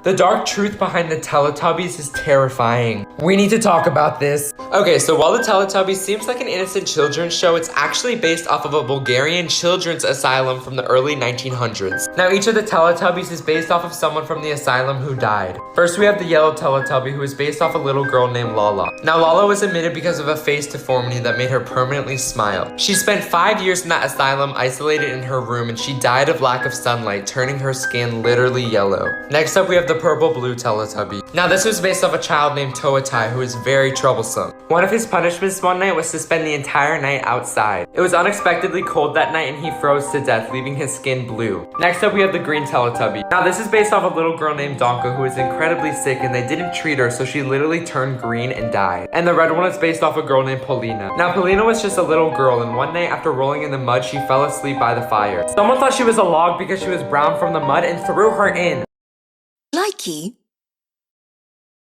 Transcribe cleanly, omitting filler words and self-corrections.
The dark truth behind the Teletubbies is terrifying. We need to talk about this. Okay, so while the Teletubbies seems like an innocent children's show, it's actually based off of a Bulgarian children's asylum from the early 1900s. Now, each of the Teletubbies is based off of someone from the asylum who died. First, we have the yellow Teletubby, who is based off a little girl named Lala. Now, Lala was admitted because of a face deformity that made her permanently smile. She spent 5 years in that asylum isolated in her room, and she died of lack of sunlight, turning her skin literally yellow. Next up, we have the purple blue Teletubby. Now, this was based off a child named Toatai, who is very troublesome. One of his punishments one night was to spend the entire night outside. It was unexpectedly cold that night, and he froze to death, leaving his skin blue. Next up, we have the green Teletubby. Now, this is based off a little girl named Donka, who is incredibly sick, and they didn't treat her, so she literally turned green and died. And the red one is based off a girl named Polina. Now, Polina was just a little girl, and one night after rolling in the mud, she fell asleep by the fire. Someone thought she was a log because she was brown from the mud and threw her in. Likey